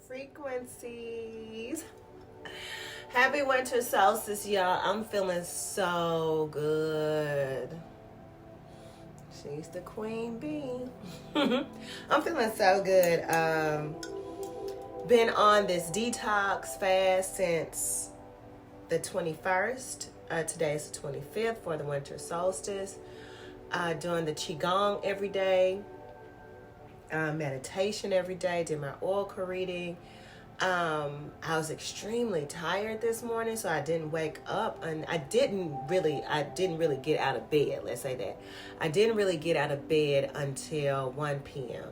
frequencies. Happy winter solstice, y'all. I'm feeling so good. She's the queen bee. I'm feeling so good. Been on this detox fast since the 21st. Today is the 25th for the winter solstice. Doing the Qigong every day. Meditation every day. Did my oracle reading. I was extremely tired this morning, so I didn't wake up, and I didn't really get out of bed. Let's say that I didn't really get out of bed until 1 p.m.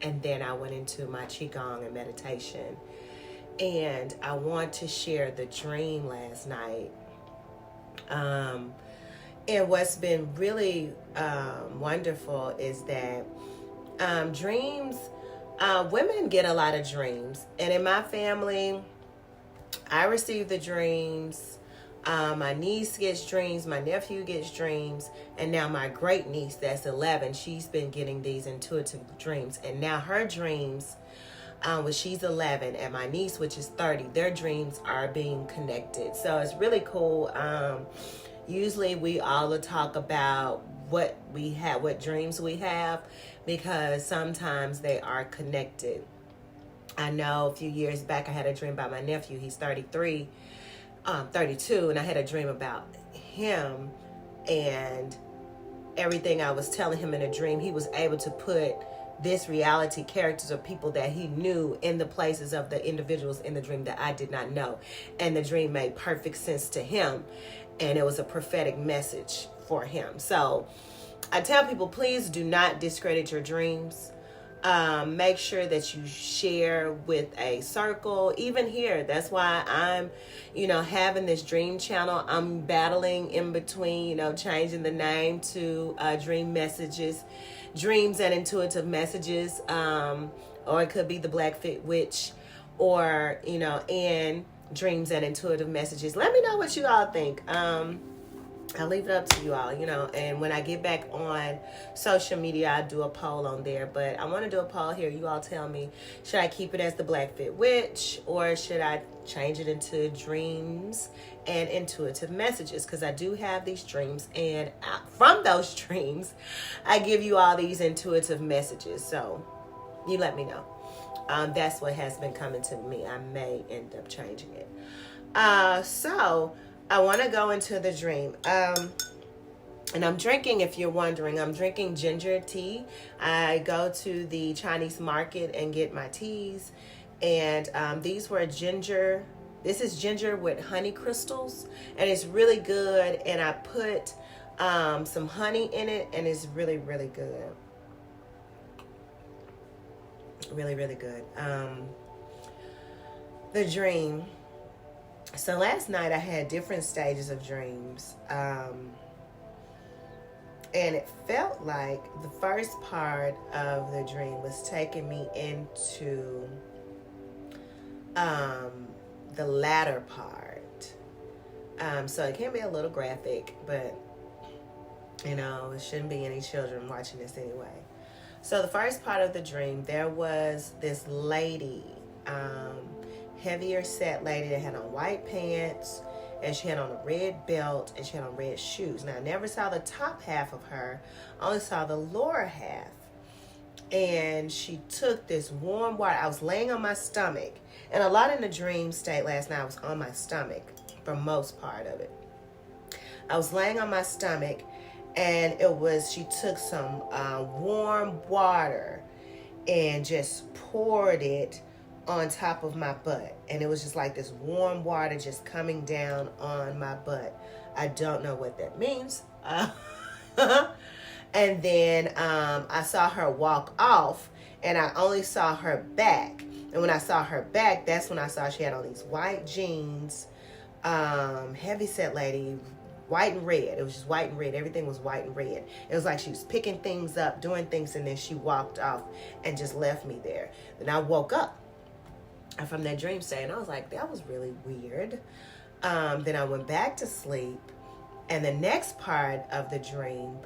and then I went into my Qigong and meditation. And I want to share the dream last night. And what's been really wonderful is that dreams. Women get a lot of dreams, and in my family, I receive the dreams. My niece gets dreams, my nephew gets dreams, and now my great niece, that's 11, she's been getting these intuitive dreams, and now her dreams, when she's 11, and my niece, which is 30, their dreams are being connected. So it's really cool. Usually we all talk about what we have, what dreams we have, because sometimes they are connected. I know a few years back I had a dream about my nephew. He's 32, and I had a dream about him, and everything I was telling him in a dream, he was able to put this reality characters of people that he knew in the places of the individuals in the dream that I did not know. And the dream made perfect sense to him, and it was a prophetic message for him. So I tell people, please do not discredit your dreams. Make sure that you share with a circle. Even here, that's why I'm, having this dream channel. I'm battling in between, changing the name to Dream Messages, Dreams and Intuitive Messages, or it could be the Black Fit Witch, or and Dreams and Intuitive Messages. Let me know what you all think. I'll leave it up to you all, and when I get back on social media, I'll do a poll on there. But I want to do a poll here. You all tell me, should I keep it as the Black Fit Witch, or should I change it into Dreams and Intuitive Messages? Because I do have these dreams, and from those dreams, I give you all these intuitive messages. So you let me know. That's what has been coming to me. I may end up changing it. So I want to go into the dream. And I'm drinking, if you're wondering, I'm drinking ginger tea. I go to the Chinese market and get my teas. And these were ginger. This is ginger with honey crystals. And it's really good. And I put some honey in it. And it's really, really good. Really, really good. The dream. So last night I had different stages of dreams. And it felt like the first part of the dream was taking me into the latter part. So it can be a little graphic, but it shouldn't be any children watching this anyway. So the first part of the dream, there was this lady, heavier set lady that had on white pants, and she had on a red belt, and she had on red shoes. Now, I never saw the top half of her. I only saw the lower half. And she took this warm water. I was laying on my stomach. And a lot in the dream state last night, I was on my stomach for most part of it. I was laying on my stomach, and she took some warm water and just poured it on top of my butt. And it was just like this warm water just coming down on my butt. I don't know what that means. And then I saw her walk off, and I only saw her back. And when I saw her back, that's when I saw she had on these white jeans, heavy set lady, white and red. It was just white and red. Everything was white and red. It was like she was picking things up, doing things, and then she walked off and just left me there. Then I woke up from that dream state, and I was like, that was really weird. Then I went back to sleep, and the next part of the dream,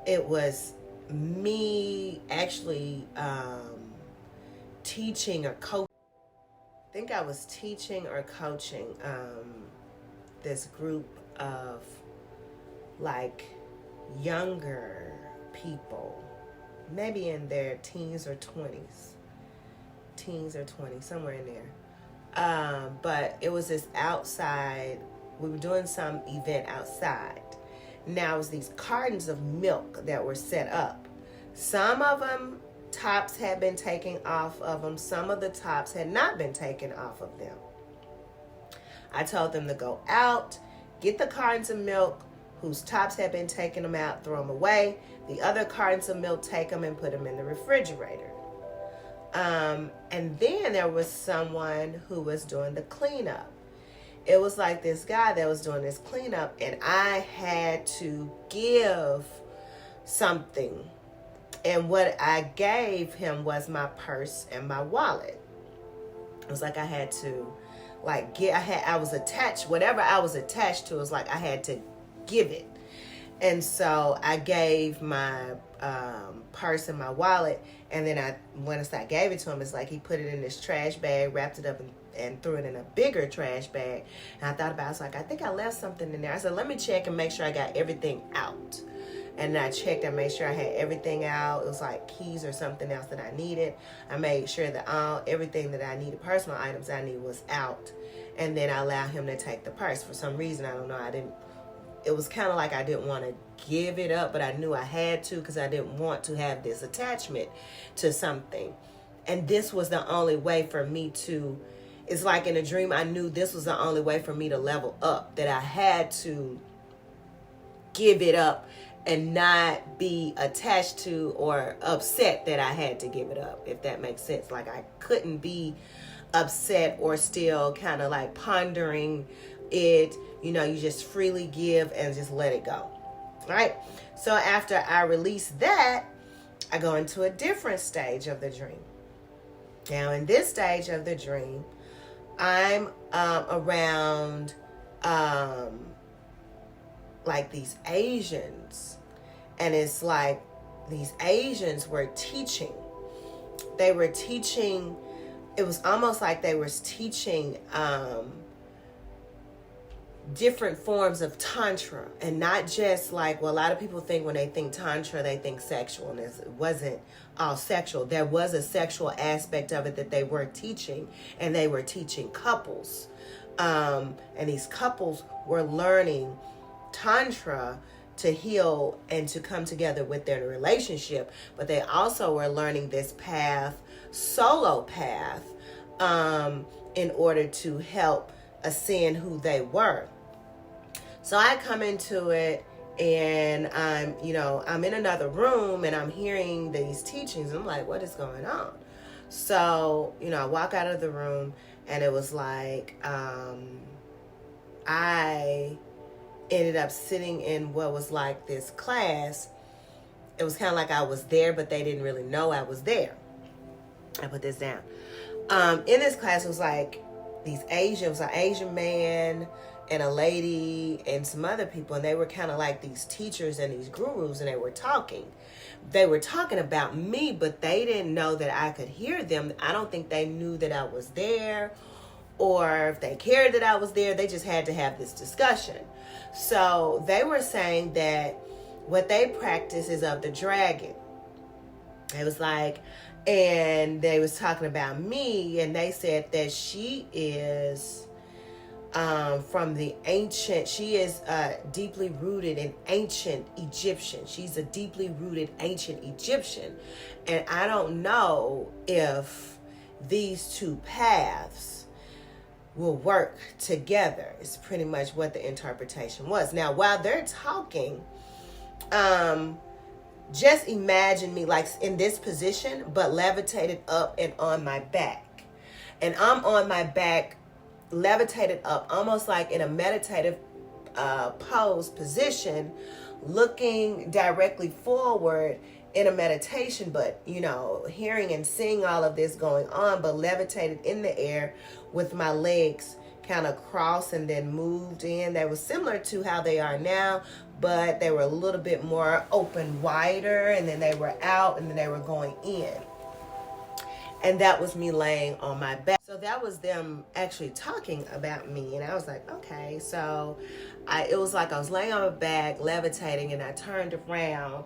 it was me actually teaching or coaching think I was teaching or coaching this group of like younger people, maybe in their teens or 20s, somewhere in there. But it was this outside, we were doing some event outside. Now it was these cartons of milk that were set up. Some of them, tops had been taken off of them. Some of the tops had not been taken off of them. I told them to go out, get the cartons of milk whose tops had been taken them out, throw them away. The other cartons of milk, take them and put them in the refrigerator. And then there was someone who was doing the cleanup. It was like this guy that was doing this cleanup, and I had to give something. And what I gave him was my purse and my wallet. It was like I had to, I was attached, whatever I was attached to, it was like I had to give it. And so I gave my purse and my wallet, and then once I gave it to him, it's like he put it in this trash bag, wrapped it up, and threw it in a bigger trash bag. And I thought about it, I was like, I think I left something in there. I said, let me check and make sure I got everything out. And I checked and made sure I had everything out. It was like keys or something else that I needed. I made sure that everything that I needed, personal items I need, was out. And then I allowed him to take the purse. For some reason, I don't know, it was kind of like I didn't want to give it up, but I knew I had to because I didn't want to have this attachment to something. And this was the only way for me to, it's like in a dream, I knew this was the only way for me to level up, that I had to give it up and not be attached to or upset that I had to give it up, if that makes sense. Like I couldn't be upset or still kind of like pondering it. You know, you just freely give and just let it go. Right? So after I release that, I go into a different stage of the dream. Now in this stage of the dream, I'm around like these Asians. And it's like these Asians were teaching. They were teaching, it was almost like they were teaching different forms of Tantra. And not just like, well, a lot of people think when they think Tantra, they think sexual. And it wasn't all sexual. There was a sexual aspect of it that they were teaching. And they were teaching couples. And these couples were learning Tantra to heal and to come together with their relationship. But they also were learning this path, solo path, in order to help ascend who they were. So I come into it, and I'm in another room, and I'm hearing these teachings. I'm like, what is going on? So, I walk out of the room, and it was like, I ended up sitting in what was like this class. It was kind of like I was there, but they didn't really know I was there. I put this down. In this class, it was like these Asians, an Asian man and a lady and some other people, and they were kind of like these teachers and these gurus, and they were talking. They were talking about me, but they didn't know that I could hear them. I don't think they knew that I was there, or if they cared that I was there. They just had to have this discussion. So they were saying that what they practice is of the dragon. It was like, and they was talking about me, and they said that she is from the ancient, she is deeply rooted in ancient Egyptian. She's a deeply rooted ancient Egyptian. And I don't know if these two paths will work together. It's pretty much what the interpretation was. Now, while they're talking, just imagine me like in this position, but levitated up and on my back. And I'm on my back, levitated up, almost like in a meditative pose position, looking directly forward in a meditation, but hearing and seeing all of this going on, but levitated in the air with my legs kind of crossed and then moved in. They were similar to how they are now, but they were a little bit more open, wider, and then they were out, and then they were going in. And that was me laying on my back. So that was them actually talking about me. And I was like, okay. So it was like I was laying on my back, levitating, and I turned around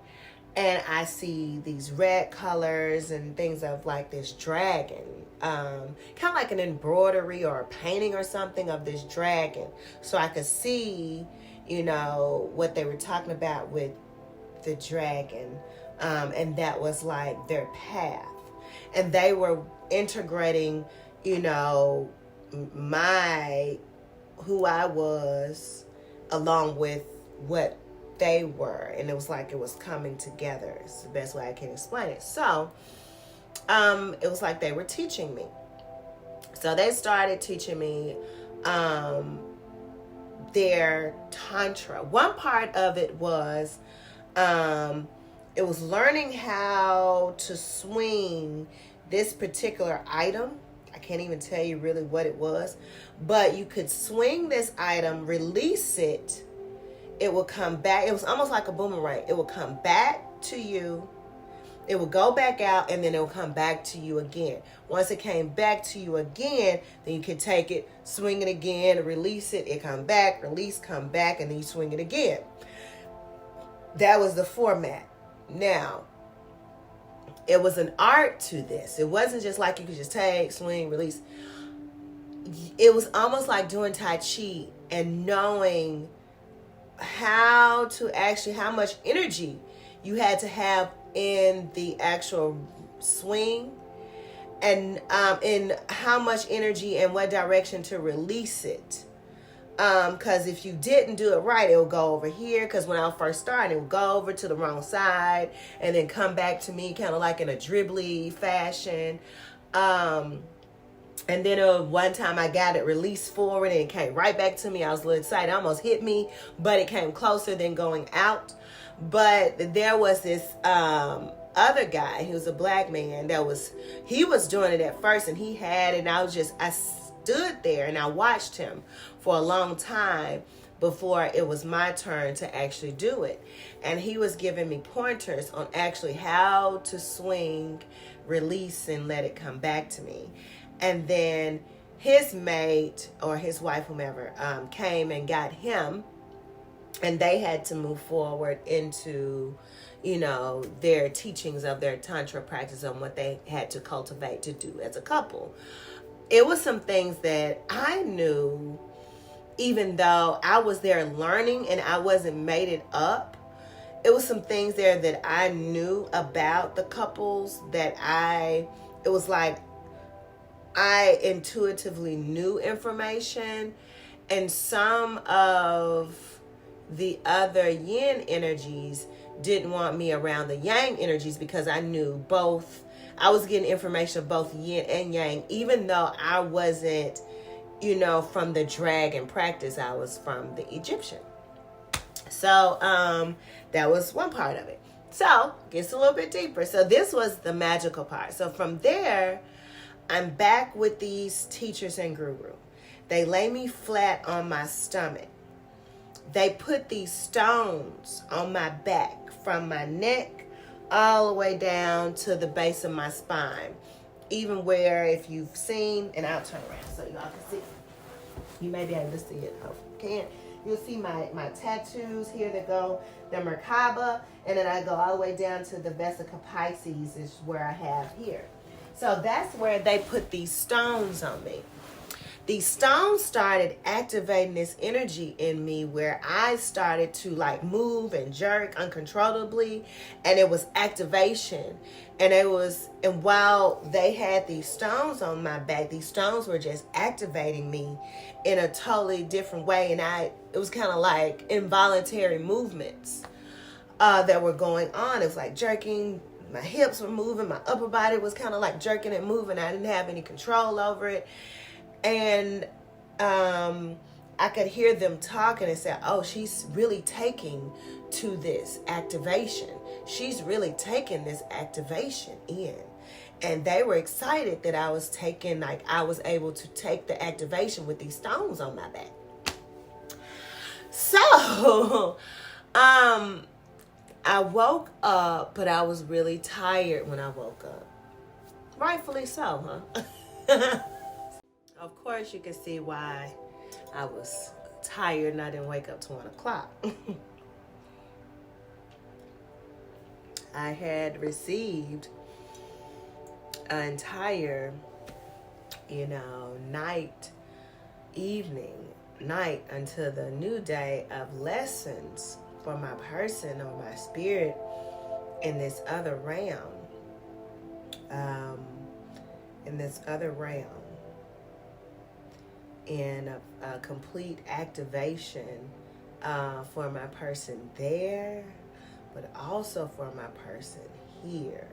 and I see these red colors and things of like this dragon, kind of like an embroidery or a painting or something of this dragon. So I could see, what they were talking about with the dragon. And that was like their path. And they were integrating, who I was along with what they were. And it was like it was coming together. It's the best way I can explain it. So it was like they were teaching me. So they started teaching me their Tantra. One part of it was learning how to swing this particular item. I can't even tell you really what it was, but you could swing this item, release it, it would come back. It was almost like a boomerang. It would come back to you, it would go back out, and then it would come back to you again. Once it came back to you again, then you could take it, swing it again, release it, it come back, release, come back, and then you swing it again. That was the format. Now, it was an art to this. It wasn't just like you could just take, swing, release. It was almost like doing Tai Chi and knowing how much energy you had to have in the actual swing, and in how much energy and what direction to release it. Because if you didn't do it right, it would go over here. Because when I first started, it would go over to the wrong side and then come back to me kind of like in a dribbly fashion. And then one time I got it released forward and it came right back to me. I was a little excited. It almost hit me, but it came closer than going out. But there was this other guy. He was a black man he was doing it at first, and he had it. And I stood there and I watched him for a long time before it was my turn to actually do it. And he was giving me pointers on actually how to swing, release, and let it come back to me. And then his mate or his wife, whomever, came and got him, and they had to move forward into, their teachings of their Tantra practice on what they had to cultivate to do as a couple. It was some things that I knew, even though I was there learning and I wasn't made it up. It was some things there that I knew about the couples that it was like I intuitively knew information, and some of the other yin energies didn't want me around the yang energies because I knew both. I was getting information of both yin and yang, even though I wasn't, from the dragon practice. I was from the Egyptian. So that was one part of it. So gets a little bit deeper. So this was the magical part. So from there, I'm back with these teachers and guru. They lay me flat on my stomach. They put these stones on my back from my neck all the way down to the base of my spine. Even where, if you've seen, and I'll turn around so y'all can see. You may be able to see it. Oh, can't. You'll see my tattoos here that go the Merkaba, and then I go all the way down to the Vesica Pisces is where I have here. So that's where they put these stones on me. These stones started activating this energy in me where I started to like move and jerk uncontrollably, and it was activation. And while they had these stones on my back, these stones were just activating me in a totally different way. And it was kind of like involuntary movements that were going on. It was like jerking. My hips were moving. My upper body was kind of like jerking and moving. I didn't have any control over it. And I could hear them talking and say, oh, she's really taking to this activation. She's really taking this activation in. And they were excited that I was able to take the activation with these stones on my back. So, I woke up, but I was really tired when I woke up. Rightfully so, huh? Of course, you can see why I was tired and I didn't wake up till 1 o'clock. I had received an entire, night until the new day of lessons for my person or my spirit in this other realm. And a complete activation for my person there, but also for my person here.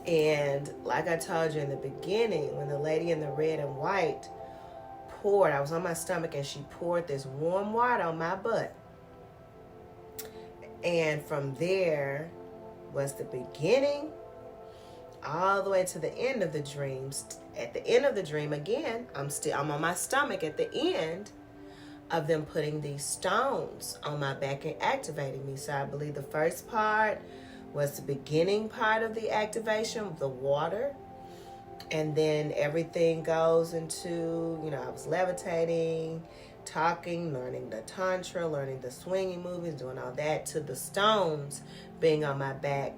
And like I told you in the beginning, when the lady in the red and white poured, I was on my stomach and she poured this warm water on my butt. And from there was the beginning all the way to the end of the dreams. At the end of the dream, again, I'm on my stomach at the end of them putting these stones on my back and activating me. So I believe the first part was the beginning part of the activation of the water. And then everything goes into, I was levitating, talking, learning the tantra, learning the swinging movies, doing all that, to the stones being on my back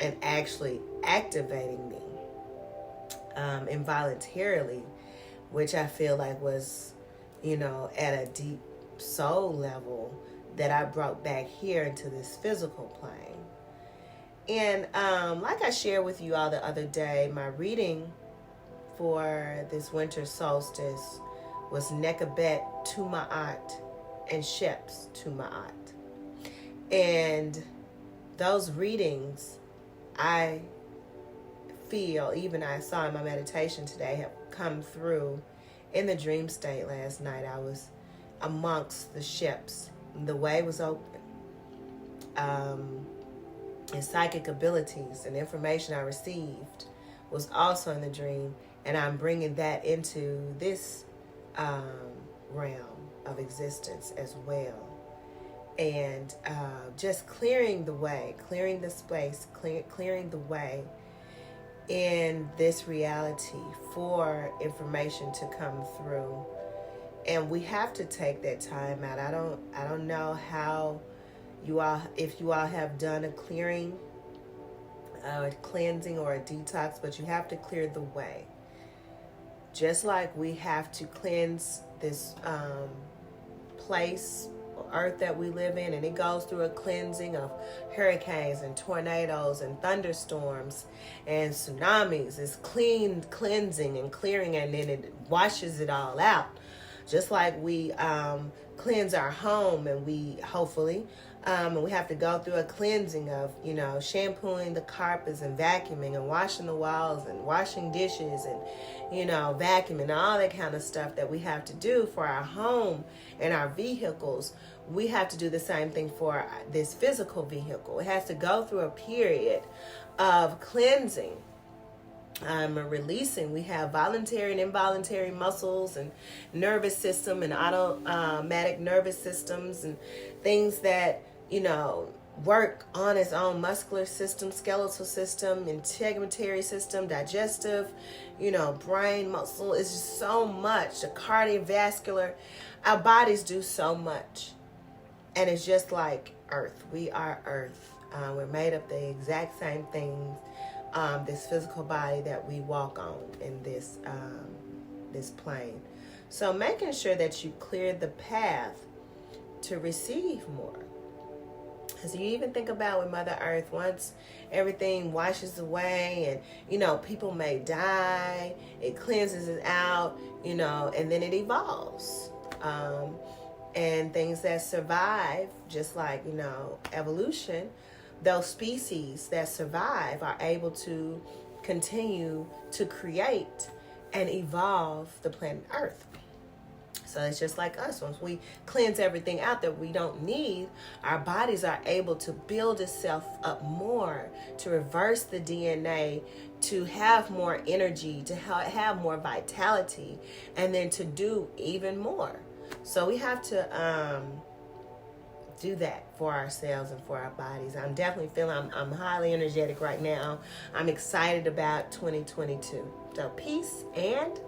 and actually activating me involuntarily, which I feel like was, at a deep soul level that I brought back here into this physical plane. And like I shared with you all the other day, my reading for this winter solstice was Nekabet Tumaat and Sheps Tumaat. And those readings, I feel, even I saw in my meditation today, have come through in the dream state last night. I was amongst the ships. The way was open. And psychic abilities and information I received was also in the dream. And I'm bringing that into this realm of existence as well. And just clearing the way, clearing the space, clearing the way in this reality for information to come through. And we have to take that time out. I don't know how if you all have done a clearing, a cleansing or a detox, but you have to clear the way. Just like we have to cleanse this place, earth that we live in, and it goes through a cleansing of hurricanes and tornadoes and thunderstorms and tsunamis. It's cleansing and clearing, and then it washes it all out. Just like we cleanse our home, and we hopefully and we have to go through a cleansing of, shampooing the carpets and vacuuming and washing the walls and washing dishes and, vacuuming, all that kind of stuff that we have to do for our home and our vehicles. We have to do the same thing for this physical vehicle. It has to go through a period of cleansing. Releasing. We have voluntary and involuntary muscles and nervous system and automatic nervous systems and things that, work on its own muscular system, skeletal system, integumentary system, digestive, brain, muscle. It's just so much. The cardiovascular. Our bodies do so much. And it's just like Earth. We are Earth. We're made of the exact same things. This physical body that we walk on in this plane. So making sure that you clear the path to receive more. As you even think about with Mother Earth, once everything washes away and, people may die, it cleanses it out, and then it evolves. And things that survive, just like, evolution, those species that survive are able to continue to create and evolve the planet Earth. So it's just like us. Once we cleanse everything out that we don't need, our bodies are able to build itself up more, to reverse the DNA, to have more energy, to have more vitality, and then to do even more. So we have to do that for ourselves and for our bodies. I'm definitely feeling I'm highly energetic right now. I'm excited about 2022. So peace and